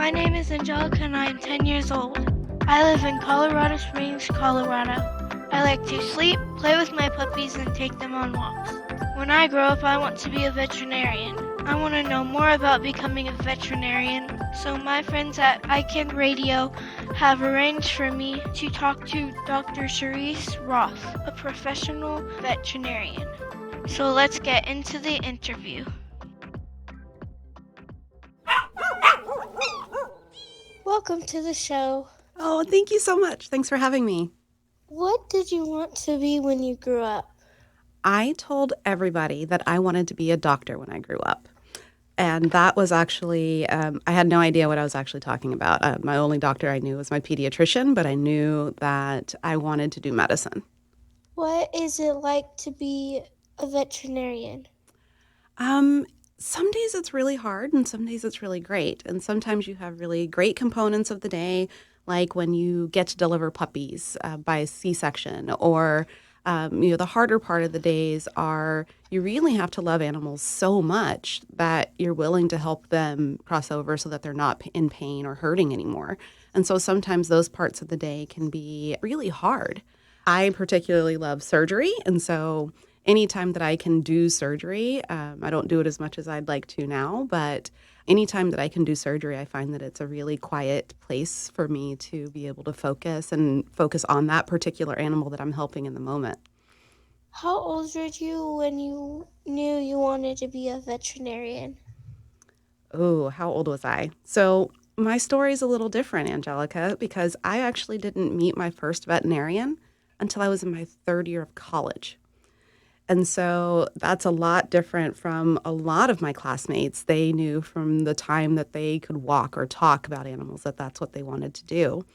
My name is Angelikah and I am 10 years old. I live in Colorado Springs, Colorado. I like to sleep, play with my puppies, and take them on walks. When I grow up, I want to be a veterinarian. I want to know more about becoming a veterinarian, so my friends at ICAN Radio have arranged for me to talk to Dr. Cherice Roth, a professional veterinarian. So let's get into the interview. Welcome to the show. Oh, thank you so much. Thanks for having me. What did you want to be when you grew up? I told everybody that I wanted to be a doctor when I grew up. And that was actually, I had no idea what I was actually talking about. My only doctor I knew was my pediatrician, but I knew that I wanted to do medicine. What is it like to be a veterinarian? Some days it's really hard and some days it's really great. And sometimes you have really great components of the day, like when you get to deliver puppies by C-section, or the harder part of the days are you really have to love animals so much that you're willing to help them cross over so that they're not in pain or hurting anymore. And so sometimes those parts of the day can be really hard. I particularly love surgery, and so anytime that I can do surgery, I don't do it as much as I'd like to now, but anytime that I can do surgery, I find that it's a really quiet place for me to be able to focus on that particular animal that I'm helping in the moment. How old were you when you knew you wanted to be a veterinarian? Oh, how old was I? So my story is a little different, Angelikah, because I actually didn't meet my first veterinarian until I was in my third year of college. And so that's a lot different from a lot of my classmates. They knew from the time that they could walk or talk about animals that that's what they wanted to do.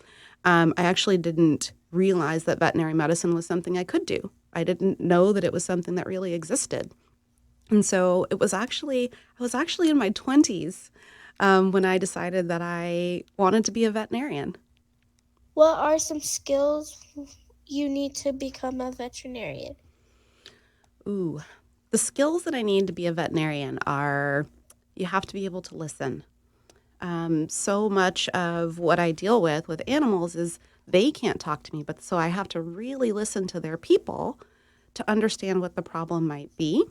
I actually didn't realize that veterinary medicine was something I could do. I didn't know that it was something that really existed. And so I was actually in my 20s when I decided that I wanted to be a veterinarian. What are some skills you need to become a veterinarian? Ooh, the skills that I need to be a veterinarian are you have to be able to listen. So much of what I deal with animals is they can't talk to me, but so I have to really listen to their people to understand what the problem might be.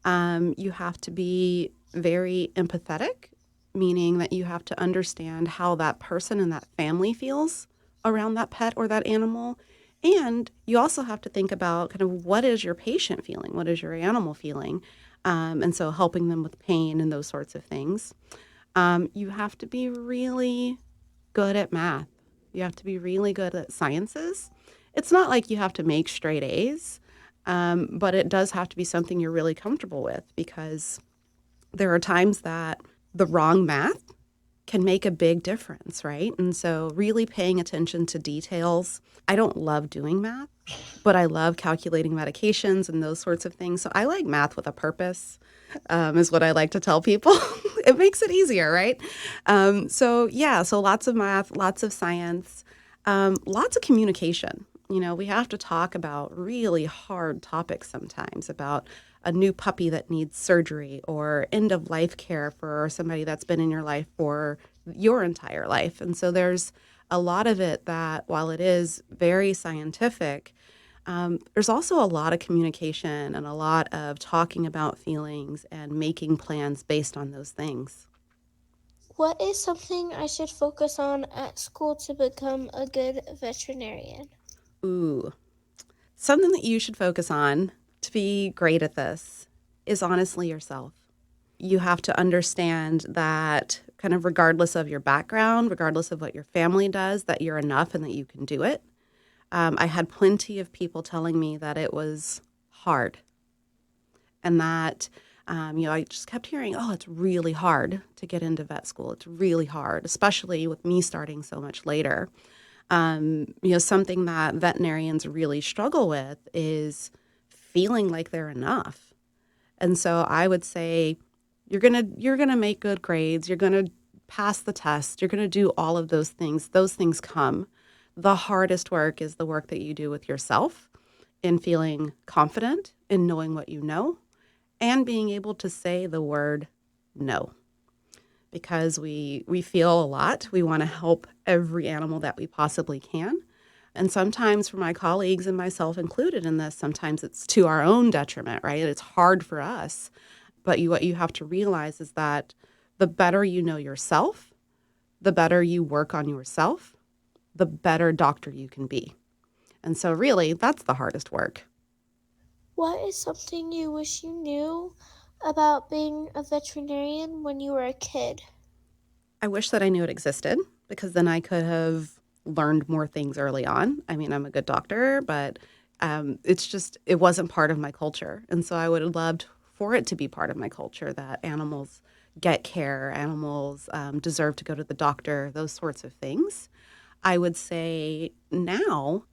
You have to be very empathetic, meaning that you have to understand how that person and that family feels around that pet or that animal. And you also have to think about kind of what is your patient feeling? What is your animal feeling? And so helping them with pain and those sorts of things. You have to be really good at math. You have to be really good at sciences. It's not like you have to make straight A's, but it does have to be something you're really comfortable with, because there are times that the wrong math can make a big difference, right? And so really paying attention to details. I don't love doing math, but I love calculating medications and those sorts of things. So I like math with a purpose, is what I like to tell people. It makes it easier, right? So lots of math, lots of science, lots of communication. We have to talk about really hard topics sometimes, about a new puppy that needs surgery or end of life care for somebody that's been in your life for your entire life. And so there's a lot of it that, while it is very scientific, there's also a lot of communication and a lot of talking about feelings and making plans based on those things. What is something I should focus on at school to become a good veterinarian? Ooh, something that you should focus on to be great at this is honestly yourself. You have to understand that, kind of regardless of your background, regardless of what your family does, that you're enough and that you can do it. I had plenty of people telling me that it was hard, and that I just kept hearing, oh, it's really hard to get into vet school. It's really hard, especially with me starting so much later. Something that veterinarians really struggle with is feeling like they're enough. And so I would say you're gonna make good grades. You're gonna pass the test. You're gonna do all of those things. Those things come. The hardest work is the work that you do with yourself in feeling confident in knowing what you know and being able to say the word no. because we feel a lot. We want to help every animal that we possibly can. And sometimes for my colleagues and myself included in this, sometimes it's to our own detriment, right? It's hard for us. But what you have to realize is that the better you know yourself, the better you work on yourself, the better doctor you can be. And so really, that's the hardest work. What is something you wish you knew about being a veterinarian when you were a kid? I wish that I knew it existed because then I could have learned more things early on. I mean, I'm a good doctor, but it wasn't part of my culture. And so I would have loved for it to be part of my culture that animals get care, animals deserve to go to the doctor, those sorts of things. I would say now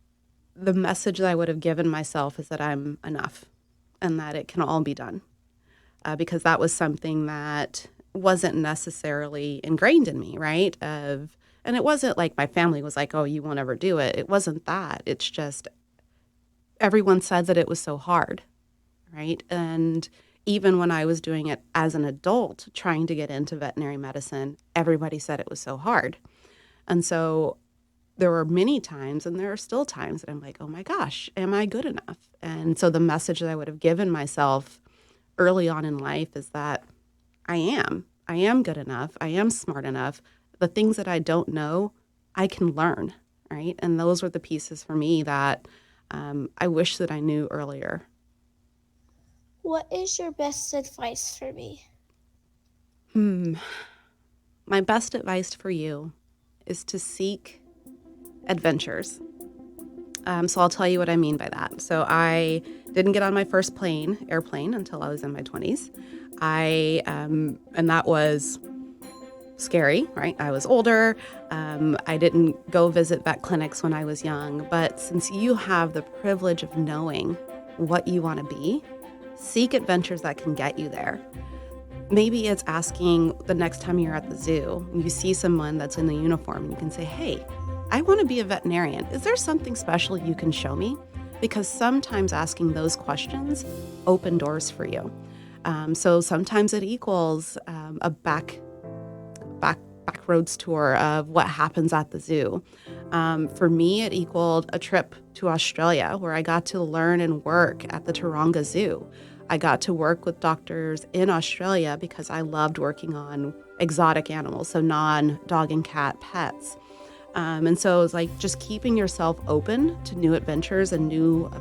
the message that I would have given myself is that I'm enough and that it can all be done because that was something that wasn't necessarily ingrained in me, right? And it wasn't like my family was like, "Oh, you won't ever do it." It wasn't that. It's just everyone said that it was so hard, right? And even when I was doing it as an adult, trying to get into veterinary medicine, everybody said it was so hard. And so there were many times, and there are still times that I'm like, "Oh my gosh, am I good enough?" And so the message that I would have given myself early on in life is that I am. I am good enough. I am smart enough. The things that I don't know, I can learn, right? And those were the pieces for me that I wish that I knew earlier. What is your best advice for me? Hmm. My best advice for you is to seek adventures. So I'll tell you what I mean by that. So I didn't get on my first airplane, until I was in my 20s. And that was scary, right? I was older. I didn't go visit vet clinics when I was young. But since you have the privilege of knowing what you want to be, seek adventures that can get you there. Maybe it's asking the next time you're at the zoo and you see someone that's in the uniform and you can say, "Hey, I want to be a veterinarian. Is there something special you can show me?" Because sometimes asking those questions open doors for you. So sometimes it equals a back roads tour of what happens at the zoo. For me, it equaled a trip to Australia where I got to learn and work at the Taronga Zoo. I got to work with doctors in Australia because I loved working on exotic animals, so non-dog and cat pets. And so it's like just keeping yourself open to new adventures and new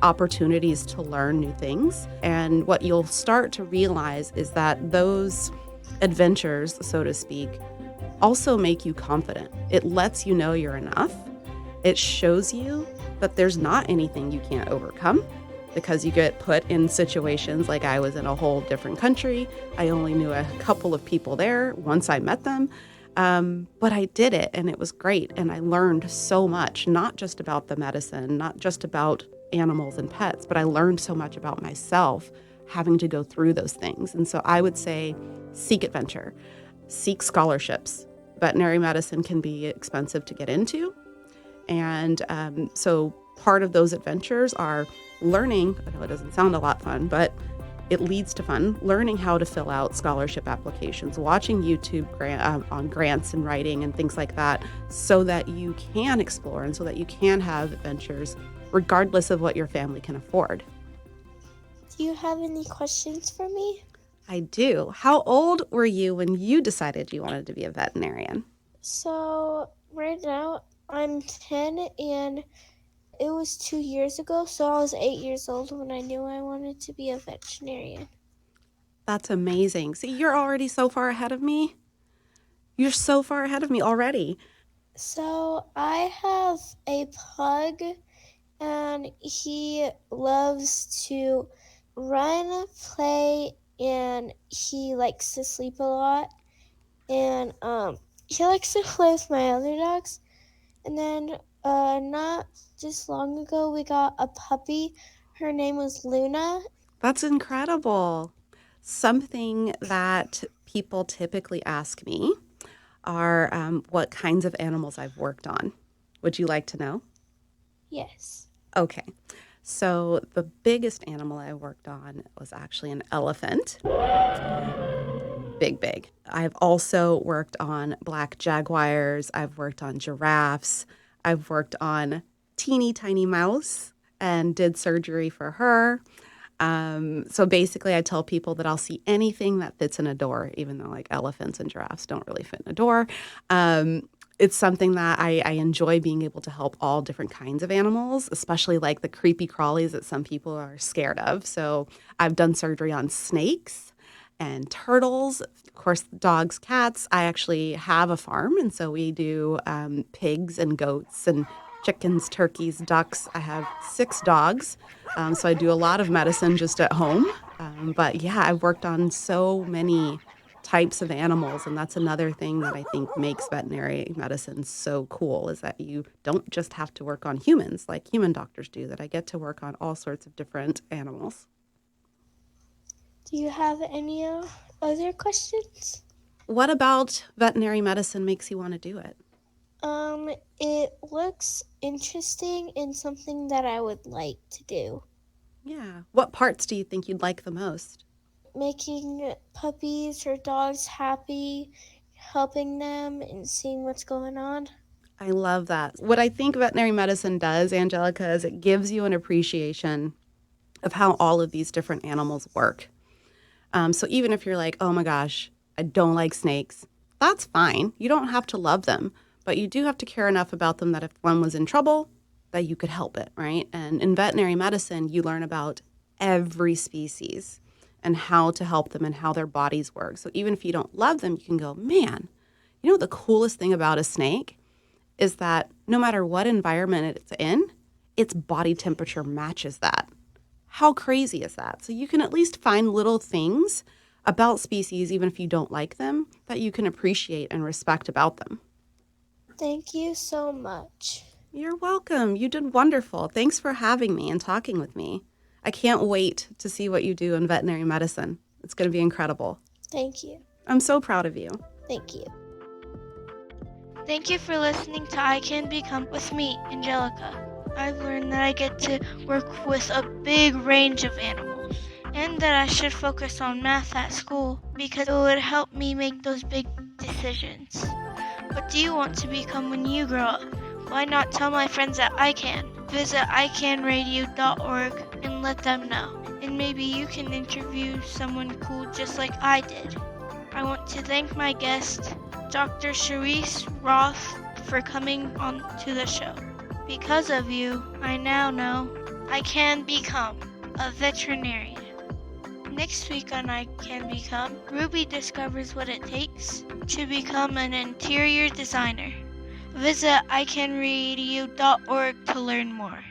opportunities to learn new things. And what you'll start to realize is that those adventures, so to speak, also make you confident. It lets you know you're enough. It shows you that there's not anything you can't overcome because you get put in situations like I was in a whole different country. I only knew a couple of people there once I met them. But I did it and it was great. And I learned so much, not just about the medicine, not just about animals and pets, but I learned so much about myself having to go through those things. And so I would say seek adventure, seek scholarships. Veterinary medicine can be expensive to get into. And so part of those adventures are learning, I know it doesn't sound a lot fun, but it leads to fun, learning how to fill out scholarship applications, watching YouTube on grants and writing and things like that so that you can explore and so that you can have adventures regardless of what your family can afford. Do you have any questions for me? I do. How old were you when you decided you wanted to be a veterinarian? So, right now I'm 10 and it was 2 years ago, so I was 8 years old when I knew I wanted to be a veterinarian. That's amazing. See, you're already so far ahead of me. You're so far ahead of me already. So, I have a pug and he loves to run, play, and he likes to sleep a lot. And he likes to play with my other dogs. And then not just long ago, we got a puppy. Her name was Luna. That's incredible. Something that people typically ask me are what kinds of animals I've worked on. Would you like to know? Yes. Okay. So the biggest animal I worked on was actually an elephant. big, big. I've also worked on black jaguars. I've worked on giraffes. I've worked on teeny tiny mouse and did surgery for her. So basically, I tell people that I'll see anything that fits in a door, even though like elephants and giraffes don't really fit in a door. It's something that I enjoy being able to help all different kinds of animals, especially like the creepy crawlies that some people are scared of. So I've done surgery on snakes and turtles, of course, dogs, cats. I actually have a farm, and so we do pigs and goats and chickens, turkeys, ducks. I have 6 dogs, so I do a lot of medicine just at home. But yeah, I've worked on so many types of animals, and that's another thing that I think makes veterinary medicine so cool is that you don't just have to work on humans like human doctors do, that I get to work on all sorts of different animals. Do you have any other questions? What about veterinary medicine makes you want to do it? It looks interesting and something that I would like to do. Yeah. What parts do you think you'd like the most? Making puppies or dogs happy, helping them, and seeing what's going on. I love that. What I think veterinary medicine does, Angelikah, is it gives you an appreciation of how all of these different animals work. So even if you're like, oh my gosh, I don't like snakes, that's fine. You don't have to love them, but you do have to care enough about them that if one was in trouble, that you could help it, right? And in veterinary medicine, you learn about every species and how to help them and how their bodies work. So even if you don't love them, you can go, man, you know, the coolest thing about a snake is that no matter what environment it's in, its body temperature matches that. How crazy is that? So you can at least find little things about species, even if you don't like them, that you can appreciate and respect about them. Thank you so much. You're welcome. You did wonderful. Thanks for having me and talking with me. I can't wait to see what you do in veterinary medicine. It's going to be incredible. Thank you. I'm so proud of you. Thank you. Thank you for listening to ICAN Become with me, Angelikah. I've learned that I get to work with a big range of animals, and that I should focus on math at school because it would help me make those big decisions. What do you want to become when you grow up? Why not tell my friends at ICAN? Visit icanradio.org and let them know. And maybe you can interview someone cool just like I did. I want to thank my guest, Dr. Cherice Roth, for coming on to the show. Because of you, I now know I can become a veterinarian. Next week on I Can Become, Ruby discovers what it takes to become an interior designer. Visit icanradio.org to learn more.